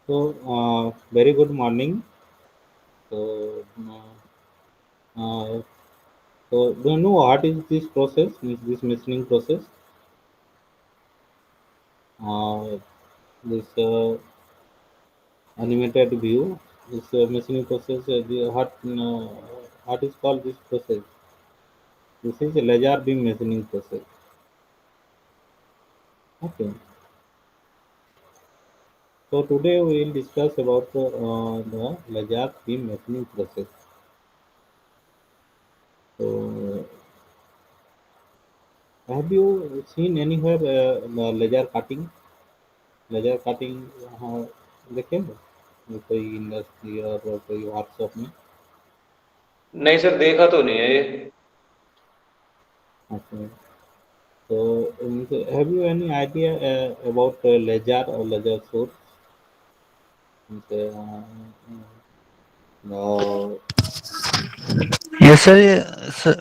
So, very good morning. So, uh, so do you know what is this process? Means this machining process. Uh, this animated view. This machining process. What is called this process? This is a laser beam machining process. Okay. So today we will discuss about the laser beam machining process. So, have you seen anywhere the laser cutting? Laser cutting हाँ देखे कोई industry और कोई workshop में नहीं sir, देखा तो नहीं है ये। अच्छा तो have you any idea about laser और लेजर सोर्स यस सर, ये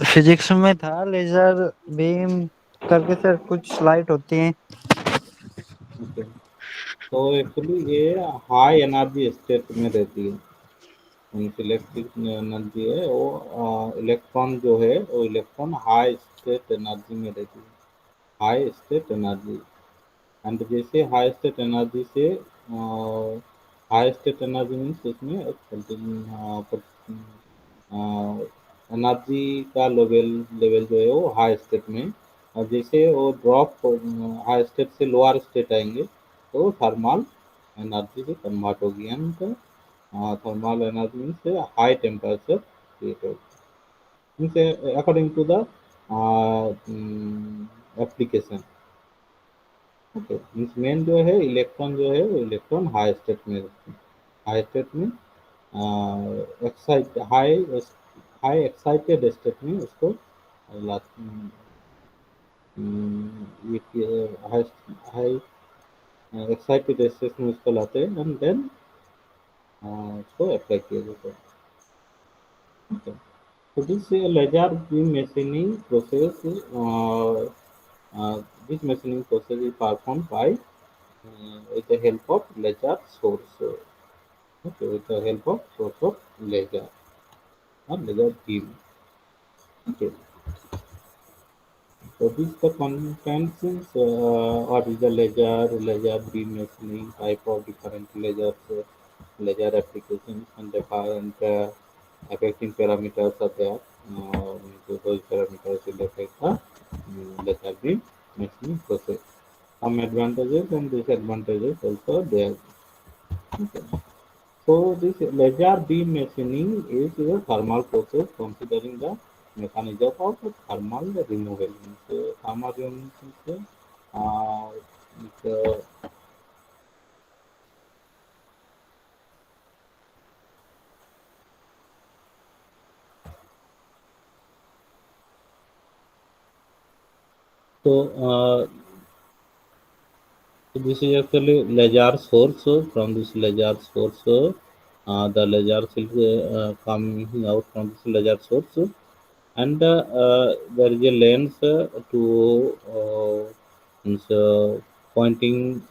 फिजिक्स में था। लेजर बीम करके सर कुछ लाइट होती हैं। तो एक्चुअली ये हाई एनर्जी स्टेट में रहती है मीन्स इलेक्ट्रिक एनर्जी है वो इलेक्ट्रॉन जो है वो इलेक्ट्रॉन हाई स्टेट एनर्जी में रहती है हाई स्टेट एनर्जी एंड जैसे हाई स्टेट एनर्जी से हाई स्टेट एनर्जी मीन्स उसमें एनर्जी का लेवल लेवल जो है वो हाई स्टेट में और जैसे वो ड्रॉप हाई स्टेट से लोअर स्टेट आएंगे तो थर्मल एनर्जी से कन्वर्ट होगी and thermal energy means high temperature create होगी means according to the application okay means main जो है इलेक्ट्रॉन जो है वो इलेक्ट्रॉन हाई स्टेट में हाई स्टेट में excite high high excited state में उसको ये हाई हाई एक्साइटेड स्टेट में उसको लाते हैं एंड देन उसको अप्लाई किया जाता है so this laser beam machining process this machining process is performed by with the help of laser source okay with the help of source of laser or laser beam okay so this the contents what is the laser beam machining type of different lasers laser applications and different affecting parameters are there so those parameters will affect the laser beam machining process some advantages and disadvantages also there okay. So this laser beam machining is a thermal process considering the mechanism of thermal removal. So thermal removal means it's, so so this is actually laser source. So from this laser source, the laser is coming out from this laser source, and there is a lens to means, pointing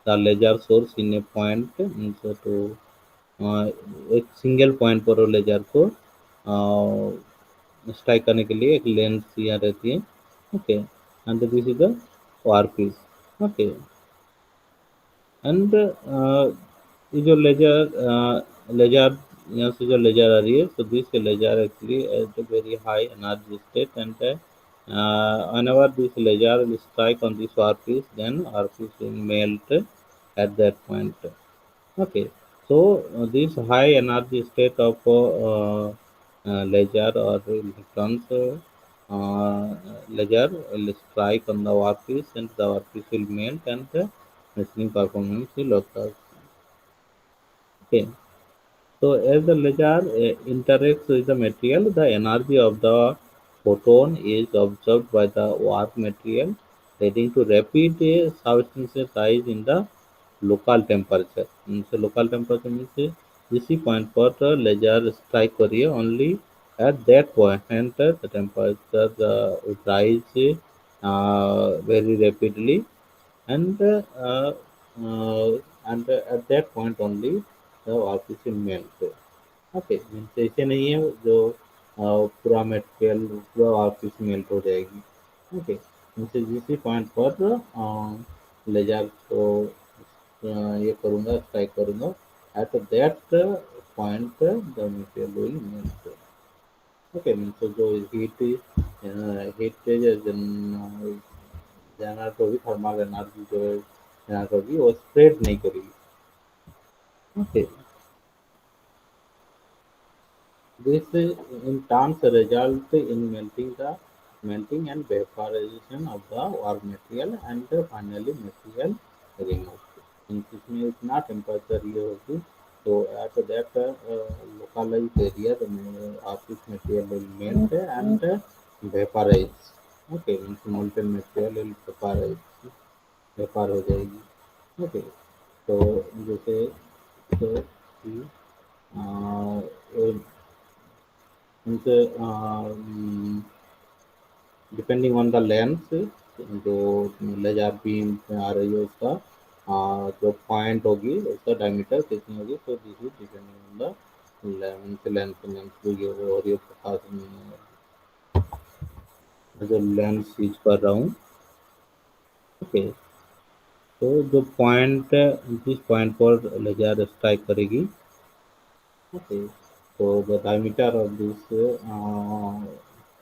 the laser source in a point means to एक single point पर वो laser को strike करने के लिए एक lens यहाँ रहती है okay and this is the workpiece okay and ये जो लेजर यहाँ से जो लेजर आ रही है so this laser actually at a very high energy state and whenever this laser will strike on this workpiece then workpiece will melt at that point okay so this high energy state of laser or electrons laser will strike on the workpiece and the workpiece will melt and the machining performance will occur okay so as the laser interacts with the material, the energy of the photon is absorbed by the work material, leading to rapid substances rise in the local temperature. So local temperature means जिसी point पर laser strike करिए only At that point, the temperature would rise very rapidly, and at that point only the वापस से melt. Okay, means ऐसे नहीं है जो पूरा मटेरियल पूरा वापस मेल्ट हो जाएगी. ओके, मीन्स इसी पॉइंट पर लेजर को ये करूँगा, स्ट्राइक करूँगा. At that point the material will melt. Okay, means जो हीट हीट जनरेट होगी, थर्मल एनर्जी जो जनरेट होगी वो स्प्रेड नहीं करेगी. Okay, this in turn result in melting and vaporization of the war material and finally material removed. In इसमें इतना temperature ये होगी तो at that localized area the office material will melt and vaporize. Okay, means molten material will vaporize, vapor हो जाएगी. Okay, तो जैसे तो कि, means depending on the length जो लेजर बीम आ रही है उसका जो पॉइंट होगी उसका डायमीटर कितनी होगी. तो this is depending on the length length जो ये हो रही है प्रकाश में जो लेंस यूज कर रहा हूँ. ओके, तो जो पॉइंट जिस पॉइंट पर लेजर स्ट्राइक करेगी. Okay, so the diameter of this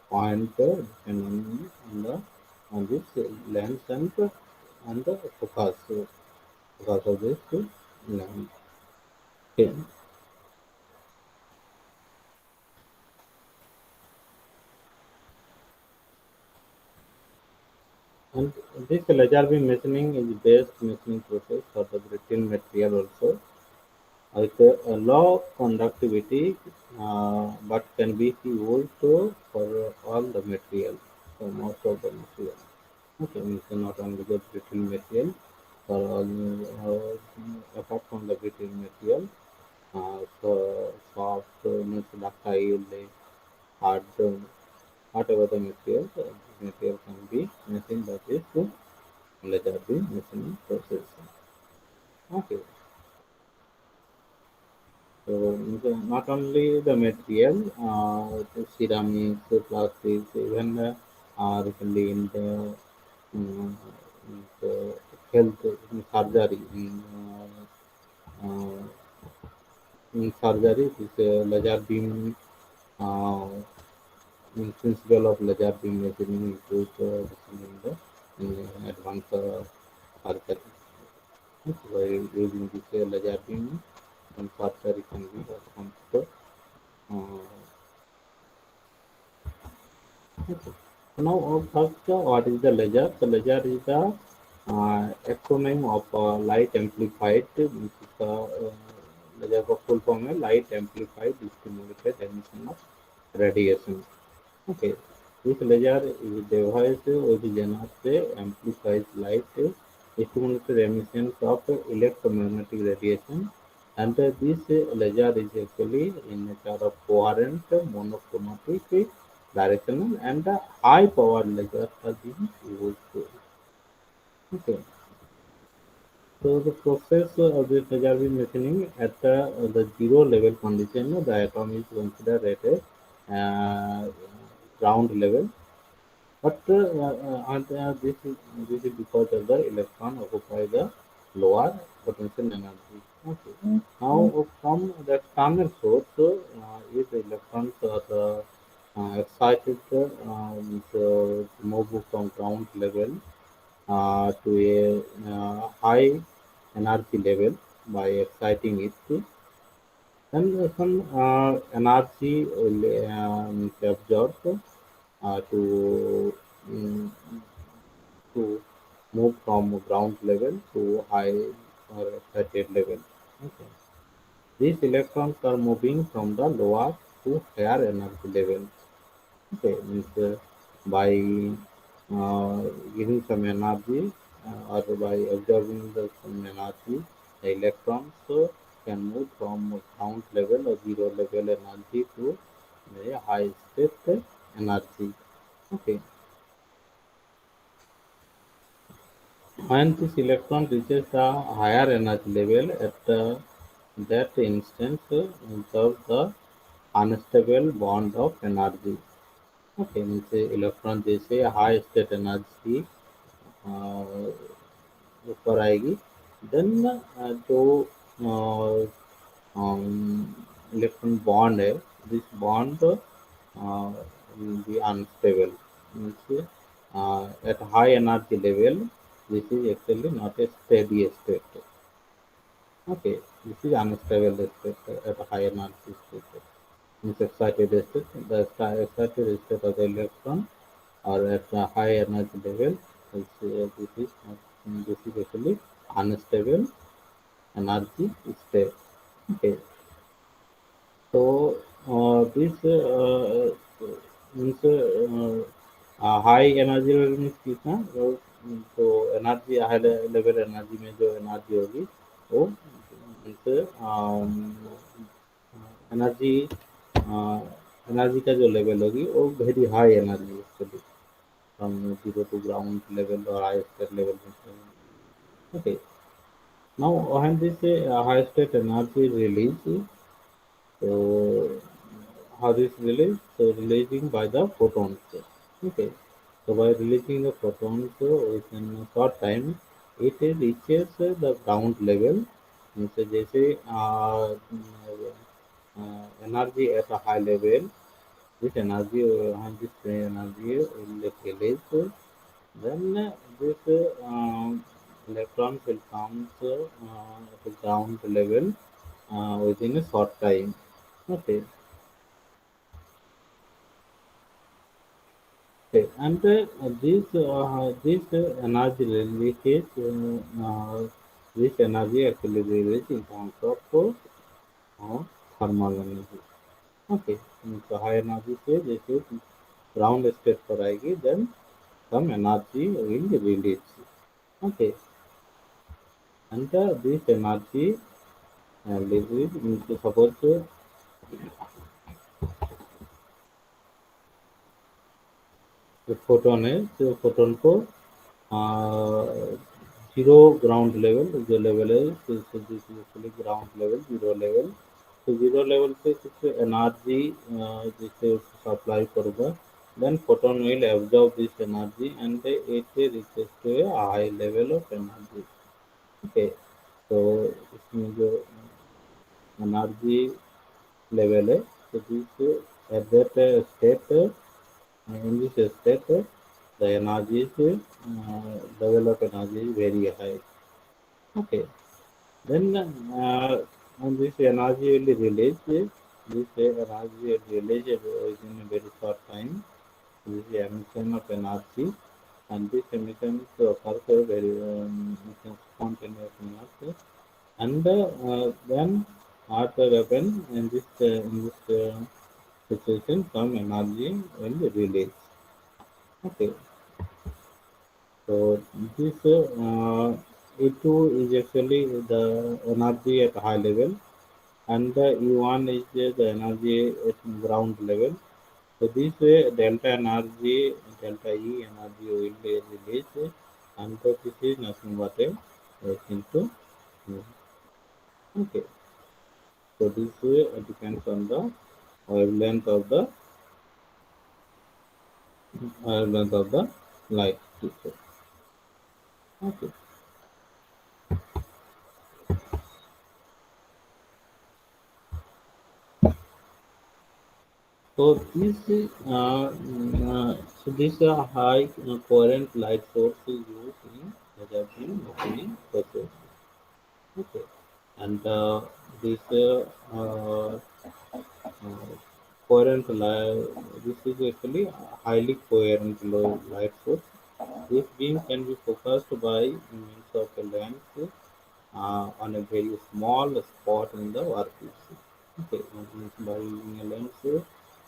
point depending on this lens and the focus of this lens. Okay. And this laser beam machining is best machining process for the brittle material also. With a low conductivity, but can be used for all the material, for most of the material. Okay, means not only the brittle material, for all apart from the brittle material, so soft, means ductile, hard, whatever the material, material can be machined by this laser beam machining process. Okay. So not only the material, the ceramics, the plastics, even recently in um, the health in surgery, uh, in surgery, this laser beam, uh, in principle of laser beam machining is used in the in advanced surgery. By using this laser beam, and surgery can be performed. Uh, Now, first, what is the laser? The laser is the acronym of light amplified, which is the laser का full form है light amplified stimulated emission of radiation. Okay, this laser is a device which generates amplifies light stimulated emissions of electromagnetic radiation, and this laser is actually in nature of coherent, monochromatic, directional, and high power lasers are being used. Okay, so the process of this laser beam machining at the zero level condition, the atom is considered at a ground level. But this is because of the electron occupy the lower potential energy. Okay. Now from the external source, if the electrons are excited move from ground level to a high energy level by exciting it, then some energy will absorbed to mm, to move from ground level to high or excited level. Okay. These electrons are moving from the lower to higher energy level. Okay, means by uh, giving some energy or by absorbing the some energy, the electrons can move from ground level or zero level energy to a high state energy. Okay, when this electron reaches a higher energy level, at that instant observe the unstable bond of energy. Okay, means electron जैसे high state energy ऊपर आएगी then जो electron bond है this bond will be unstable means at high energy level this is actually not a steady state. Okay, this is unstable state at high energy state. Means excited state, the excited state of the electron or at a high energy level, this is actually unstable energy state. Okay, so this means high energy level means कितना तो energy high level energy में जो energy होगी वो means energy energy का जो level होगी वो very high energy actually from zero to ground level और हाई स्टेट लेवल में. Okay, now when this high state energy release, so how this release? So releasing by the photons. Okay, so by releasing the photons within a short time, it reaches the ground level. means जैसे energy at a high level, this energy this energy will release. Then this electrons will come at the ground level within a short time. Okay. Okay, and this energy releases this energy actually releases in terms of thermal energy. Okay, so high energy से जैसे ground state पर आएगी then some energy will release. Okay, and this energy release means suppose जो photon है तो photon को zero ground level जो level है तो ग्राउंड लेवल जीरो लेवल तो जीरो लेवल से कुछ एनर्जी जिससे सप्लाई करूँगा then photon will absorb this energy and it reaches to a high level of energy. Okay, तो इसमें जो एनर्जी लेवल है तो this at that state in this state the energy is level of energy is very high. Okay, then when this energy will release this energy will release within a very short time. This is emission of energy and this emission occurs very spontaneous energy and then what will happen in this situation some energy will release. Okay, so this E2 is actually the energy at high level, and the E1 is the energy at ground level. So this way, delta energy, delta E energy will be released, and this is nothing but a into okay. So this way depends on the wavelength of the light. Okay. So this high current light source is used in adapting machining process. Okay, and this coherent light. This is actually a highly coherent light source. This beam can be focused by means of a lens on a very small spot in the workpiece. Okay, means by using a lens,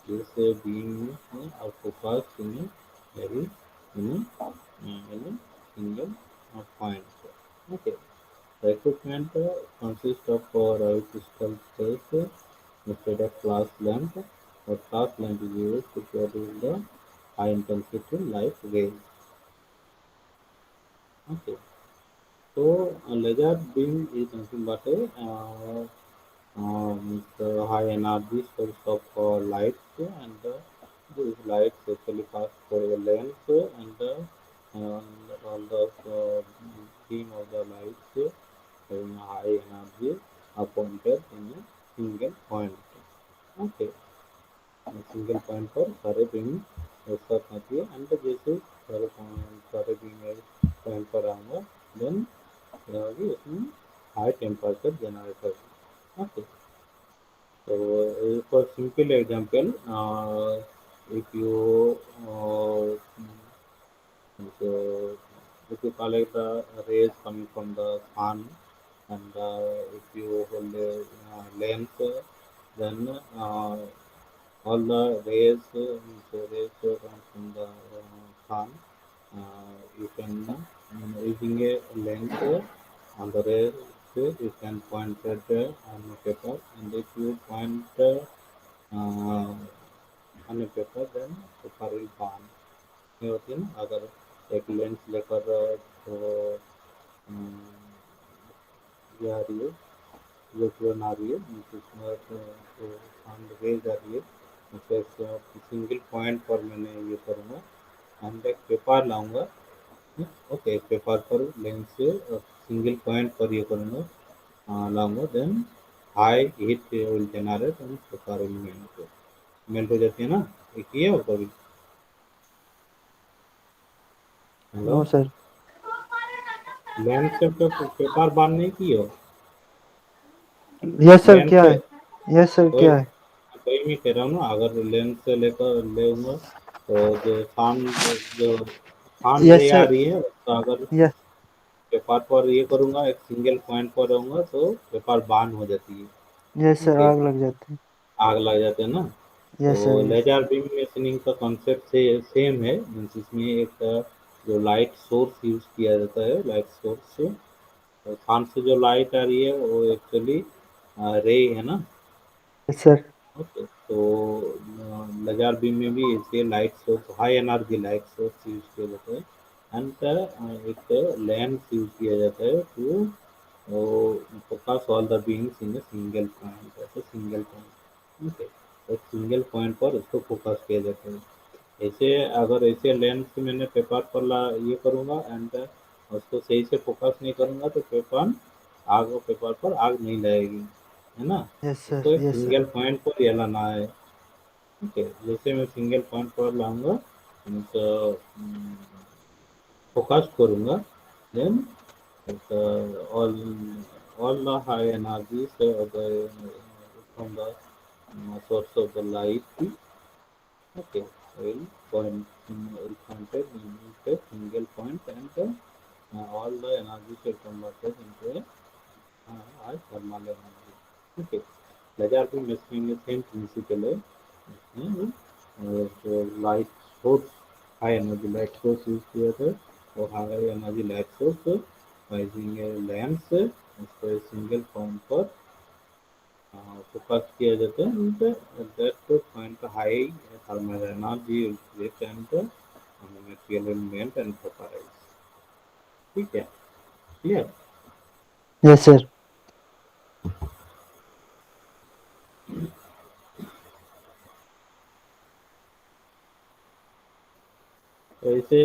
this beam are focused in a very in a single point. Okay, the equipment consists of a crystal space instead of glass lamp or glass and is used to produce the high intensity light rays. Okay, so a laser beam is nothing but a high energy source of light, and these lights actually pass through the lens, and all the beam of the lights having a high energy are pointed in a single point. Okay, a single point पर सारे beam एक साथ आती है, and जैसे सारे beam एक point पर आऊँगा, then होगी उसमें हाई टेम्परेचर जनरेट होगी. Okay, so for simple example, if you so if you collect the rays coming from the sun, and if you hold a lens, then all the rays, come from the sun. You can using a lens on the rays, you can point it on a paper, and if you point on a paper, then paper will burn. ये होती है ना, अगर एक lens लेकर तो अम, ये आ रही है, जो ट्रेन आ रही है, उसमें तो साउंड रेज आ रही है, मतलब सिंगल पॉइंट पर मैंने ये करूँगा, एंड एक पेपर लाऊंगा. ओके, पेपर पर लेंस से सिंगल पॉइंट पर ये करूँगा, लाऊंगा, then high heat will generate and paper will melt हो जाती है ना. ये किया हो कभी? Hello, no sir. लेंस से पेपर बार नहीं किए हो? यस सर, लेंस क्या से है? यस सर, वही क्या है? वही मैं कह रहा हूँ ना, अगर लेंस से लेकर लेऊंगा तो जो सान यस रे आ सर. रही है, तो अगर यस. पेपर पर ये करूंगा, एक सिंगल पॉइंट पर रहूंगा, तो पेपर बार्न हो जाती है. यस सर, ओके, आग लग जाती है. आग लग जाते हैं ना. यस तो sir. Yes. Laser beam machining का कॉन्सेप्ट से सेम है, मीन्स इसमें एक जो लाइट सोर्स यूज किया जाता है, लाइट सोर्स, सान से जो लाइट आ रही है वो एक्चुअली रे है ना. Yes sir. ओके, तो लेजर बीम में भी इसके light source, high energy light source use किया जाता है, एंड एक लेंस यूज किया जाता है to focus all the beams in a single point, ऐसे सिंगल पॉइंट. ओके, एक सिंगल पॉइंट पर उसको फोकस किया जाता है. ऐसे अगर ऐसे लेंस मैंने पेपर पर ये करूँगा, एंड उसको सही से फोकस नहीं करूँगा, तो पेपर पर आग नहीं लगेगी, है ना. यस उसको सर. एक यस सर. सिंगल पॉइंट पर ये लाना है. ओके, जैसे मैं सिंगल पॉइंट पर लाऊंगा, तो फोकस करूँगा, then all all the high energies from the source of the light. Okay, will point will pointed into a single point, and all the energies are converted into a high thermal energy. Okay, laser beam machining is same principle है. इसमें जो light source, high energy light source use किया था, और high energy light source using a lens उसको single point पर focus किया जाता है, and that point high thermal energy will create, and material will melt and vaporise. ठीक है, क्लियर. Yes sir. तो ऐसे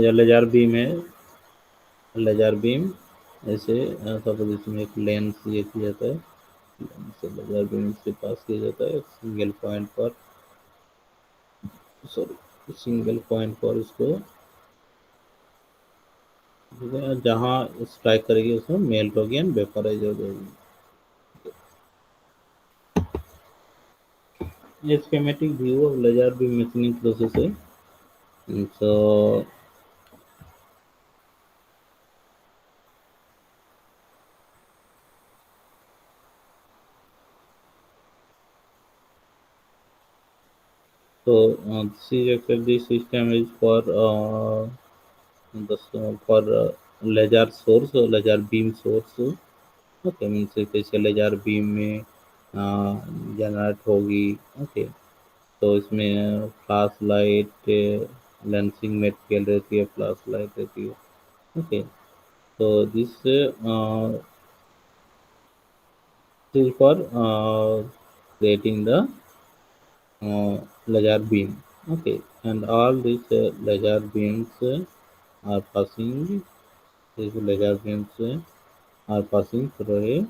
ये लेजर बीम है. लेजर बीम ऐसे सपोज इसमें एक लेंस ये किया जाता है, लेंस से लेजर बीम से पास किया जाता है सिंगल पॉइंट पर, सॉरी सिंगल पॉइंट पर उसको, जहाँ स्ट्राइक करेगी उसमें मेल्ट होगी एंड वेपराइज हो जाएगी. ये schematic view of laser beam machining process है. So this is actually this system is for for laser source, laser beam source. Okay, means जैसे लेजर बीम में जनरेट होगी। ओके, तो इसमें फ्लैश लाइट लेंसिंग मटेरियल रहती है, flash light रहती है। ओके, तो this is for creating the laser beam. Okay, and all these laser beams are passing. These laser beams are passing through a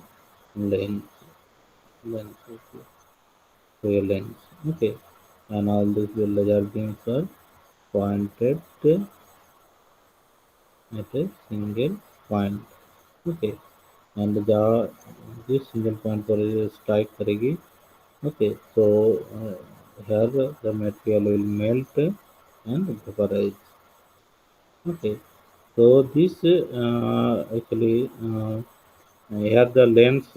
lens. Okay, through a lens. Okay, and all these laser beams are pointed at a single point. Okay, and the this single point पर strike करेगी। Okay, so here the material will melt and vaporize. Okay, so this actually here the lens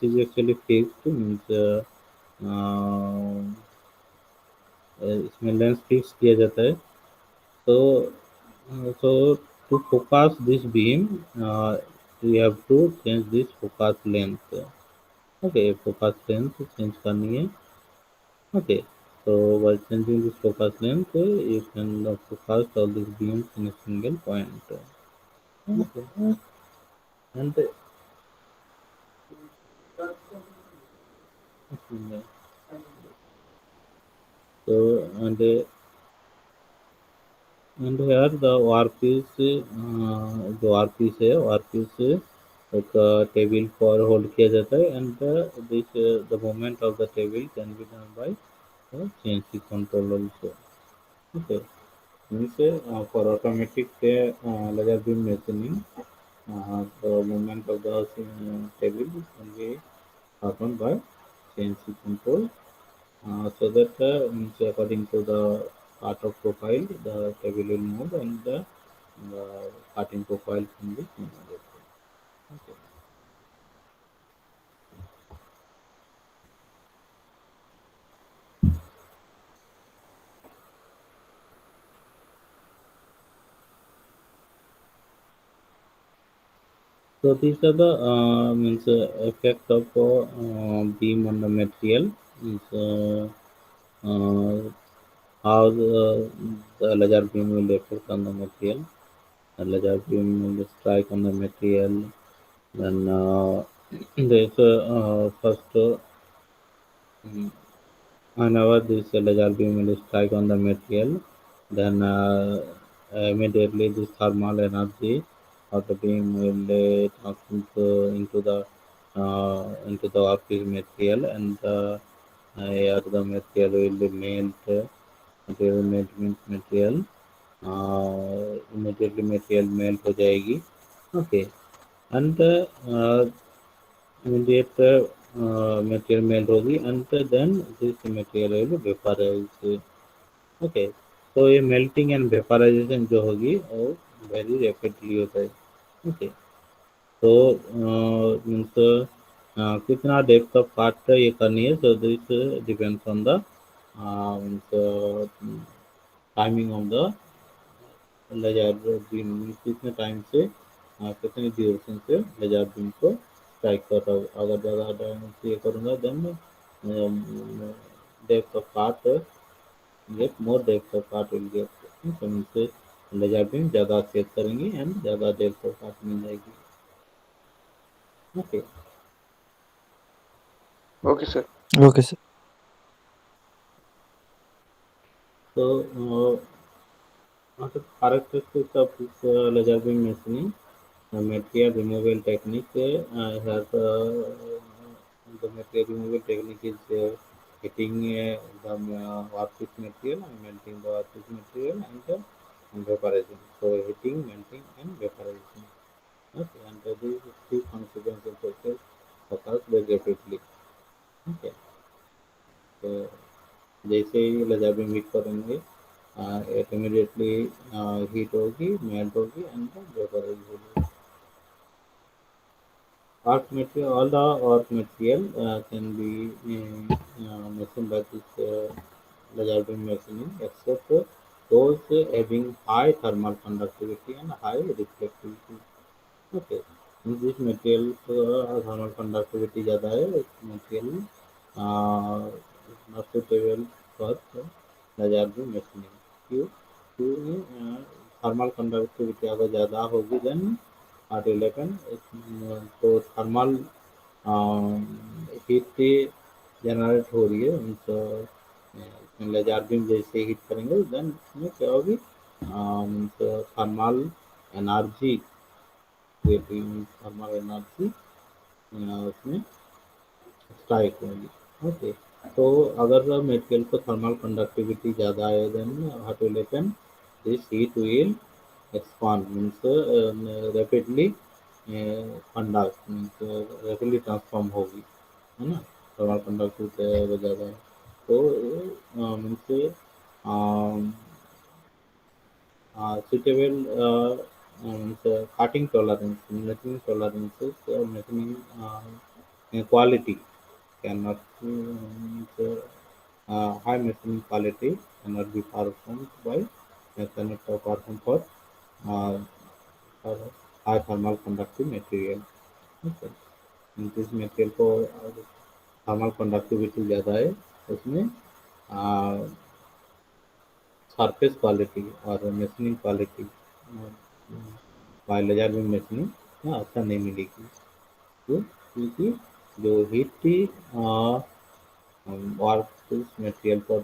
is actually fixed, means uh, इसमें lens fix किया जाता है। So so to focus this beam, we have to change this focus length. Okay, focus length change करनी है। Okay, so by changing this focus length, you can focus all these beams in a single point. Okay, and so and here the workpiece, जो workpiece है, workpiece एक table पर hold किया जाता है, and this the movement of the table can be done by the CNC control also. Okay, means for automatic laser beam machining, the movement of the table can be happened by CNC control, so that means according to the part of profile, the table will move, and the cutting profile can be changed. Okay. So these are the means effect of beam on the material. Is how the laser beam will affect on the material. The laser beam will strike on the material. Then there's first whenever this laser beam will strike on the material, then immediately this thermal energy of the beam will transmit into the workpiece material, and here the material will melt. Material melt means material immediately material melt हो जाएगी। Okay, and immediate material melt होगी, and then this material will vaporize। Okay, तो ये melting and vaporisation जो होगी वो very rapidly होता है। ओके, तो मीन्स कितना डेप्थ ऑफ काट ये करनी है, so this depends on the means timing of the laser beam, कितने टाइम से कितने ड्यूरेशन से लेजर बीम को स्ट्राइक कर रहा हूँ। अगर ज़्यादा टाइम से ये करूँगा, देन डेप्थ ऑफ काट get more depth of cut will get, so उनसे लेजर बीम ज़्यादा छेद करेंगी एंड ज़्यादा डेप्थ ऑफ काट मिल जाएगी। Okay, okay sir. Okay sir. तो what are characteristics of this laser beam machining? The material removal technique has the material removal technique is heating the workpiece material and melting the workpiece material, and vaporizing. So heating, melting, and vaporizing. Okay, and these three consequences process occurs very rapidly. Okay, तो जैसे ही laser beam heat करेंगे, it immediately heat होगी, melt होगी, and vaporise होगी। Arc material, all the arc material can be machined by this laser beam machining, except those having high thermal conductivity and high reflectivity. Okay, जिस material का thermal conductivity ज़्यादा है उस material not suitable for laser beam machining. क्यों? क्योंकि thermal conductivity अगर ज़्यादा होगी देन आर इलेवन तो थर्मल हीट जनरेट हो रही है मीन्स लेजर बीम जैसे हीट करेंगे देन उसमें क्या होगी thermal energy creating thermal energy उसमें स्ट्राइक होगी। ओके, तो अगर मटेरियल को थर्मल कंडक्टिविटी ज़्यादा है then what will happen this heat will expand means rapidly conduct means rapidly transform होगी, है ना? थर्मल कंडक्टिविटी अगर ज़्यादा है तो means suitable cutting tolerance, machining tolerances, machining quality cannot high machining quality cannot be performed by cannot performed uh, for high thermal conductive material. Okay. जिस material को thermal conductivity ज़्यादा है उसमें सरफेस क्वालिटी और मशीनिंग क्वालिटी बायोलॉजर में machining अच्छा नहीं मिलेगी। क्यों? क्योंकि जो हीट थी और उस मटेरियल पर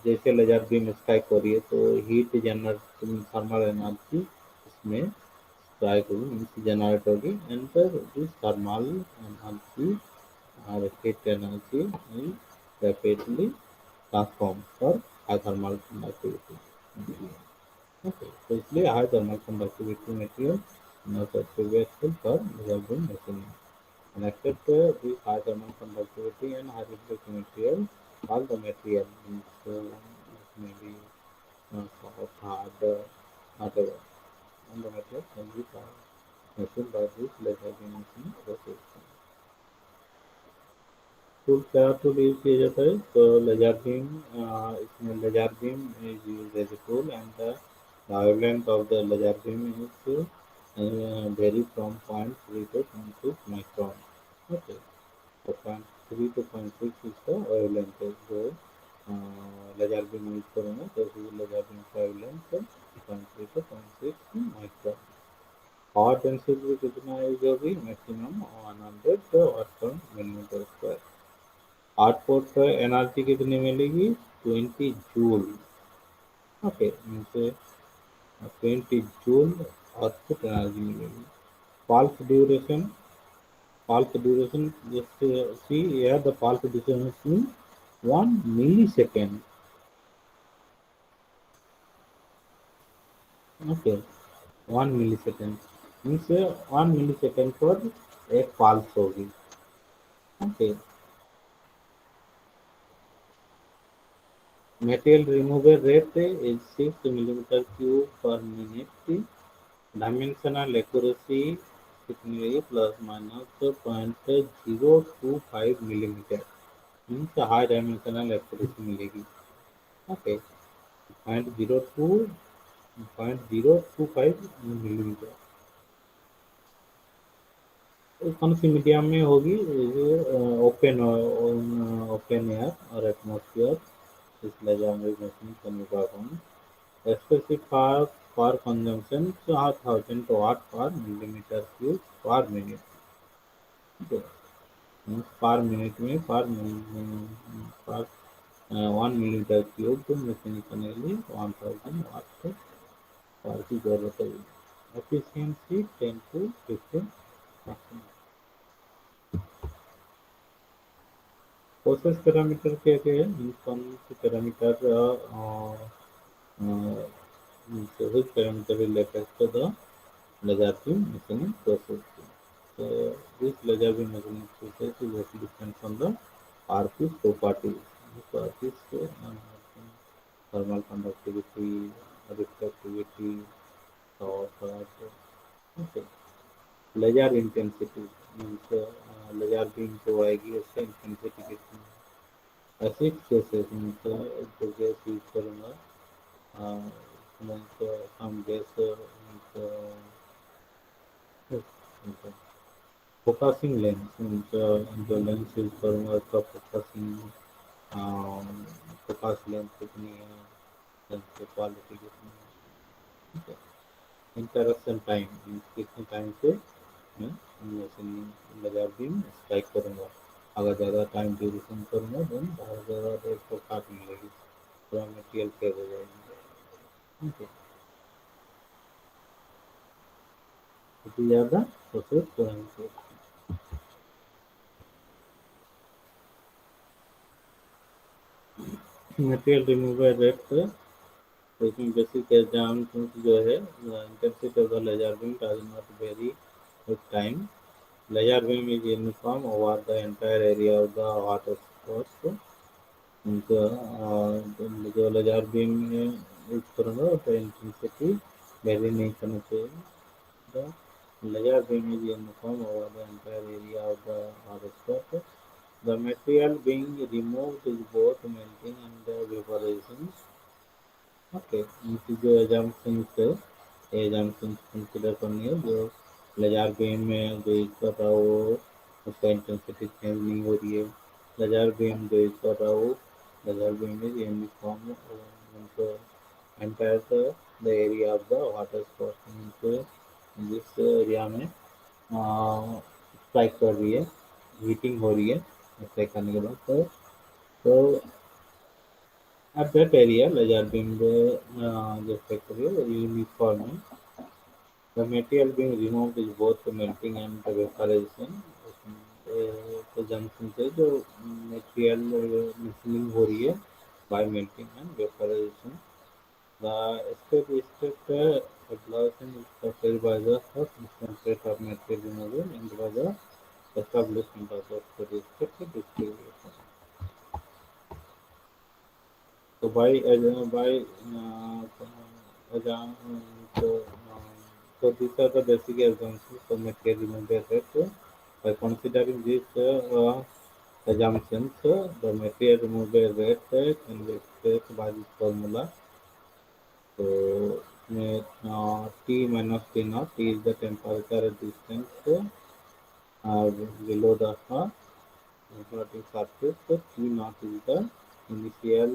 जैसे लेजर बीम स्ट्राइक हो रही है तो हीट जनरेट थर्मल एनर्जी इसमें स्ट्राइक होगी मीन्स जनरेट होगी एंड दिस थर्मल एनर्जी और heat energy will rapidly transform for high thermal conductivity material. Okay, so इसलिए high thermal conductivity material not suitable for laser beam machining. And except this high thermal conductivity and high reflective material, all the material means maybe soft, hard, whatever, all the material can be machined by this laser beam machining process. Tool क्या tool use किया जाता है तो laser beam इसमें laser beam is use as a tool and the wavelength of the laser beam is vary from 0.3 to 0.6 micron. Okay, so 0.3 to 0.6 is the wavelength जो laser beam use करेंगे तो laser beam का wavelength 0.3 to 0.6 micron। Power density कितना use होगी maximum 100 वाट पर millimetre square. Output energy कितनी मिलेगी 20 joule. Okay, मुझे 20 जूल आउटपुट एनर्जी मिलेगी। पल्स ड्यूरेशन जैसे सी या the pulse duration 1 millisecond। Okay, 1 millisecond means 1 millisecond पर एक पल्स होगी। Okay, material removal rate is 6 millimeter cube per minute। Dimensional accuracy कितनी रहेगी plus minus 0.025 millimetre means high dimensional accuracy मिलेगी। Okay, 0.025 millimetre कौन सी medium में होगी ओपन ओपन एयर और एटमोसफियर इसलिए जानवरी मशीन करने का specified for consumption 1000 watt per millimeter cube per minute। Okay, means per minute में पर 1 millimeter cube तो मशीन करने के लिए 1000 वाट पावर की जरूरत है। Efficiency 10 to 15%। प्रोसेस पैरामीटर क्या क्या है मीन्स कौन से parameter which parameter related to the laser beam machining process। So this laser beam machining process is also depends on the RP's properties। So RP's thermal conductivity, reflectivity, torque, okay। laser intensity means laser beam जो आएगी उसका intensity कितनी है। Acid cases means जो gas use करूँगा means some gas means Okay. Focusing lens means the lens is for उसका um, focus lens कितनी है, lens की क्वालिटी कितनी है, ठीक है। इंटरप्शन टाइम मीन्स कितने टाइम से मैं मशीन लगा बीम स्ट्राइक करूँगा। अगर ज़्यादा टाइम ड्यूरेशन करूँगा देन बहुत ज़्यादा देर तो काट मिलेगी, पूरा मटेरियल फेल हो जाएगी, ठीक है। इतनी ज़्यादा प्रोसेस करेंगे। मटेरियल रिमूवल रेट तो इसमें बेसिक एग्जाम जो है intensity of the laser beam does not vary with time. Layer beam is uniform over the entire area of the water source. उनका जो लेजर बीम में यूज करूँगा तो इंटेंसिटी वेरी नहीं करना चाहिए। The layer beam is uniform over the entire area of the water. The material being removed is both melting and evaporation. Okay, इनकी जो एजम्पशंस है, एजम्पशंस कंसिडर करनी है। जो लेजर बीम में जो यूज कर रहा हो उसका इंटेंसिटी चेंज नहीं हो रही है। लेजर बीम जो यूज कर रहा हो, लेजर बीम इज यूनिफॉर्म उनको entire the area of the water sport means जिस एरिया में स्ट्राइक कर रही है, हीटिंग हो रही है स्ट्राइक करने के बाद, तो at that area laser beam the factory uniform. The material being removed is both melting and vaporization. तो जंक्शन से जो मटेरियल मिसलिंग हो रही है by melting and vaporization. The step evaluation is factored by the first concentrate of material removal and by the establishment of the respective distribution. So exam, so, so these are the basic assumptions for material removal rate. By considering these assumptions, the material removal rate can be expressed by this formula. So T minus T naught, T is the temperature at distance below the operating surface, so T naught is the initial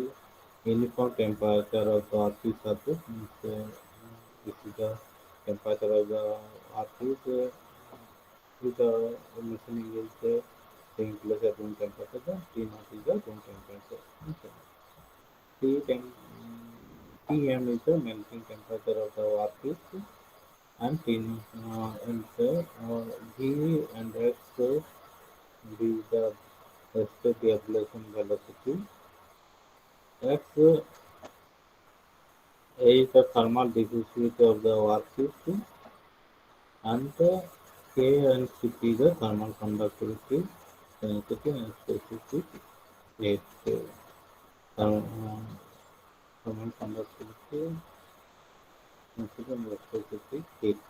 uniform temperature of the earth's surface. Means, this is the temperature of the earth is the machining is taking place at room temperature. The T naught is the room temperature. Okay. T tem Tm is the melting temperature of the earth, and T and V and X is the respective ablation velocity. X is the thermal diffusivity of the workpiece, and K and Cp is the thermal conductivity, density and specific heat. Thermal conductivity, density and specific heat.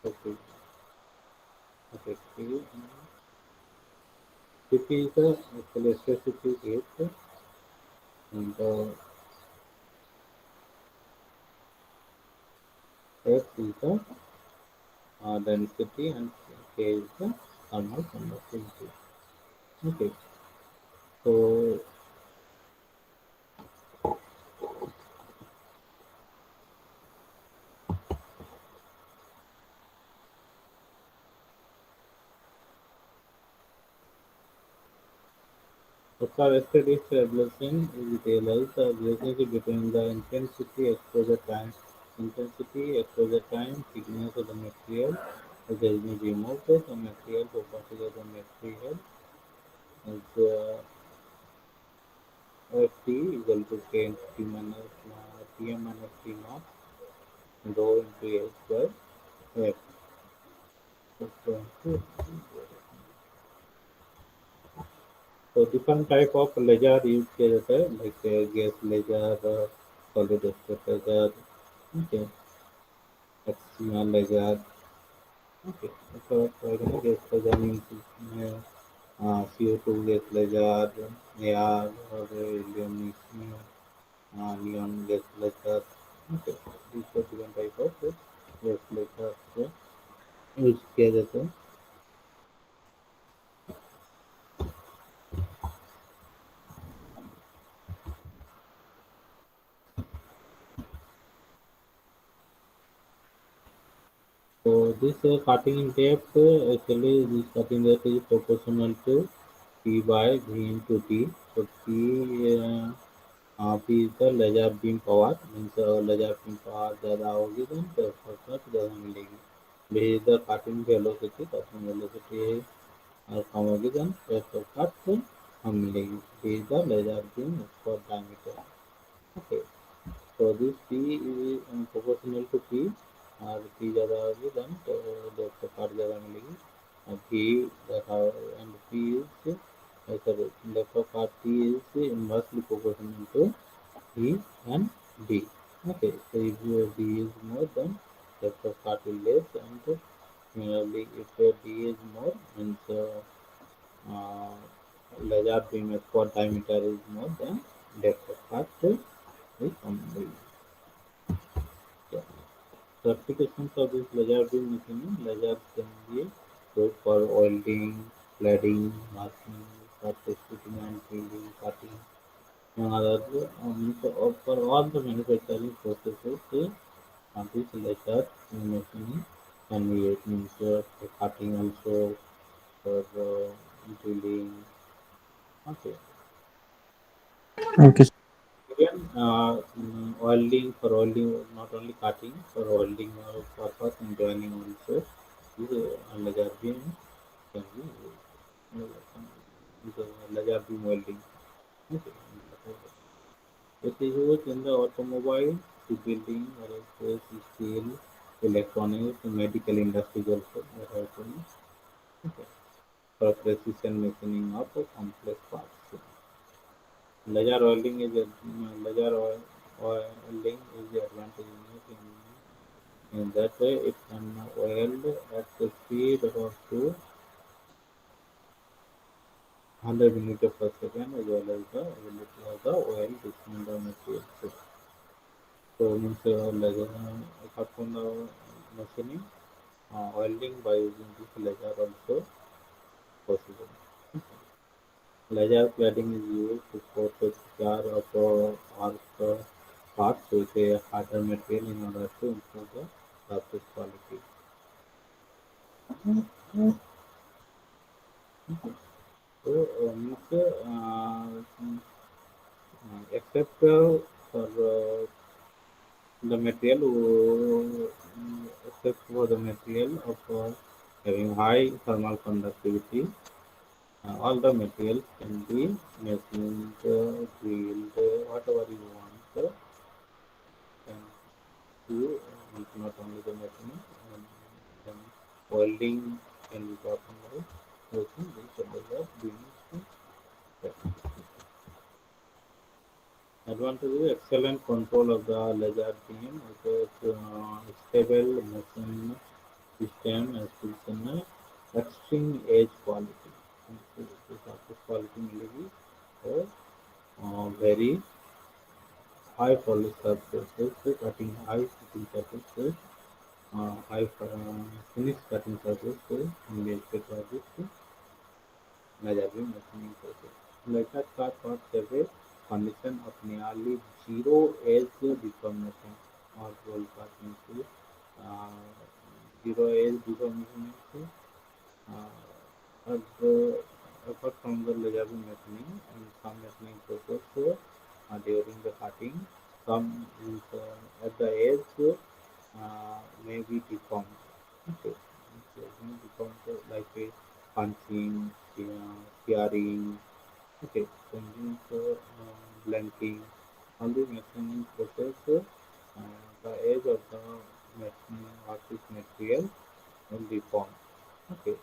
Okay. Okay. Cp is the actually specific heat, and X is the density, and K is the thermal conductivity. Okay. So for steady ablation is realized the relationship between the intensity, exposure time, thickness of the material that has been removed, the material properties of the material is T equal to K into T minus Tm minus T naught rho into A square F. So different type of laser use किया जाता है like gas laser, solid state laser, okay, excimer laser, okay. So gas laser means इसमें CO2 gas laser, AR और helium neon gas laser, okay. These are different type of reflector से use किया जाता है। So this cutting in depth actually this cutting depth is proportional to P by V into T. So P is the laser beam power means laser beam power ज़्यादा होगी तो percent ज़्यादा मिलेगी। V is the cutting velocity है और कम होगी तो percent कम मिलेगी। V is the laser beam for diameter. Okay. So this P is proportional to P और P ज़्यादा होगी तो डेप्थ ऑफ कट ज़्यादा मिलेगी और P देखा and P is sorry depth of cut P is inversely proportional to E and D. Okay, so if D is more then depth of cut will less and similarly if D is more means uh, laser beam for diameter is more than depth of cut is only. Yeah. The applications of this laser beam machining, lasers can be used for welding, cladding, marking, surface treatment, and drilling, cutting, and other. For all the manufacturing processes, this laser machining can be used means for cutting also, for drilling. Okay. Okay. Again, welding for welding, not only cutting, for welding purpose and joining also. This laser beam can be used. Laser beam welding. Okay. It is used in the automobile, shipbuilding, aerospace, steel, electronics, medical industries also. Okay. For precision machining of complex parts. Laser welding is welding is the advantage in that way it can weld at the speed of up to 100 millimeter per second as well as the ability of the weld to spin the material. So means laser apart from the machining, welding by using this laser also possible. Laser cladding is used to coat the jar of parts with a harder material in order to improve the surface quality. So, except for the material, except for the material of having high thermal conductivity, all the materials can be machined, drilled, whatever you want. Can do not only the machining, then welding can be talking about. Working this other being advantage is excellent control of the laser beam, stable motion system as well as extreme edge quality. Surface quality मिलेगी और very high polish surfaces, cutting high cutting surfaces, high finish cutting surfaces can be expected by this laser beam machining process. Laser cut parts have a condition of nearly zero edge deformation or roll cut means uh, zero edge deformation means as apart from the laser beam machining and some machining process during the cutting, some is, at the edge may be deformed. Okay, so it may deformed like a punching, tearing, okay, changing blanking. On the machining process, the edge of the machining artist material will deform. Okay,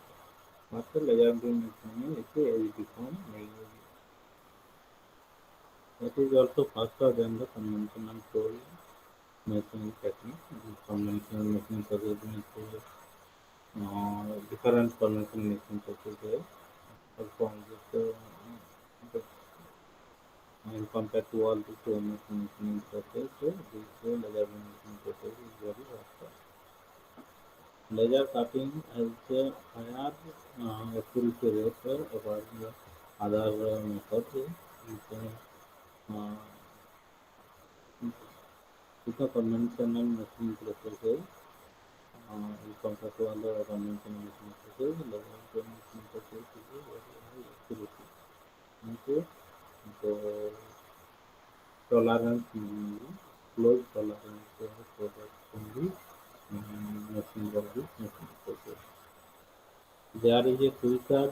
master laser beam machining is edge deform नहीं होगी. That is also faster than the conventional tool machining technique. Conventional machining process means different conventional machining process perform and compared to all the two machining process, this laser beam machining process is very faster. Laser cutting has a higher accuracy rate over the other methods. Uh, with the conventional machine processes, in contrast to other conventional machine processes, laser cutting machine process is a very high accuracy. Okay, the tolerance mainly close tolerance products can be machine of this machine process. There is a quicker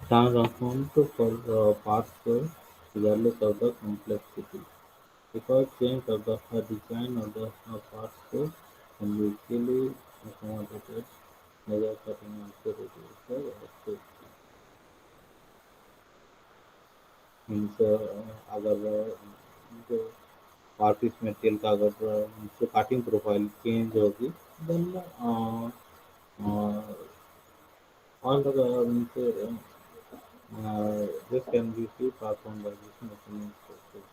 transaction for parts regardless of the complexity. Because change of the design of the parts can be easily accommodated, laser cutting also reduces the safety. Means अगर जो artist material का अगर जो cutting profile change होगी then all the this can be still performed by this machine process.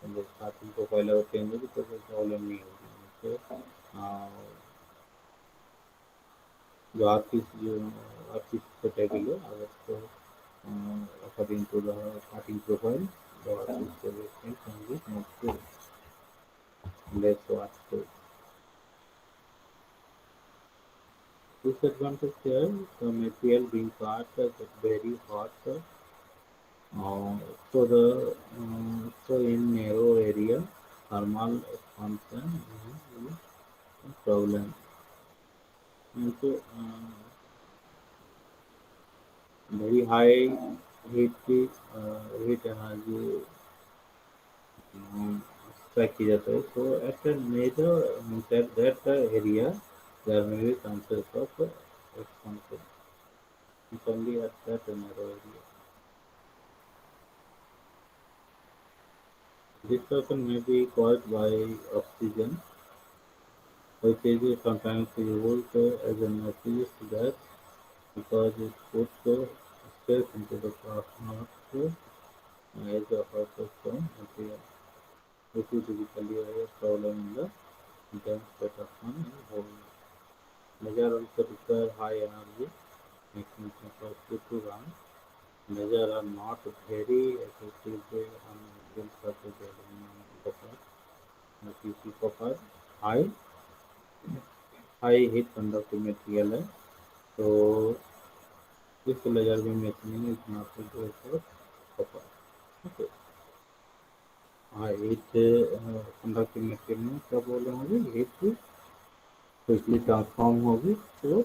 And the starting profile अगर change होगी तो कोई प्रॉब्लम नहीं होगी तो जो आर्टिस्ट कैटेगरी है अगर तो according to the starting profile the artist can be more less what disadvantage here the material being cut get very hot so the so in narrow area thermal expansion is a problem and so very high heat energy strike की जाता है so at a major at that area there may be chances of expansion it's only at that narrow area. Distortion may be caused by oxygen, which is sometimes used as an accused gas because it puts stress into the plasma as a of material, which is typically a problem in the dense protection in whole. Laser also require high energy, making it costly to run. Laser are not very effective on materials such as aluminum, copper, PC copper, high high heat conductive material है तो इस laser beam machining is not suitable for copper. Okay. हाँ heat conductive material में क्या बोल रहे होंगे heat quickly transform होगी तो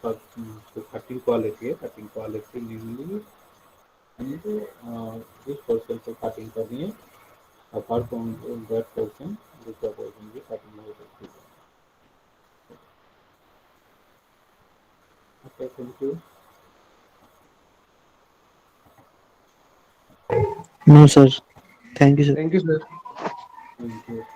कटिंग क्वालिटी है कटिंग क्वालिटी मेनली हमको जिस पोर्शन को कटिंग करनी है apart from that portion दूसरा पोर्शन भी कटिंग हो सकती है. Okay, thank you. No, sir. Thank you, sir. Thank you sir. Thank you.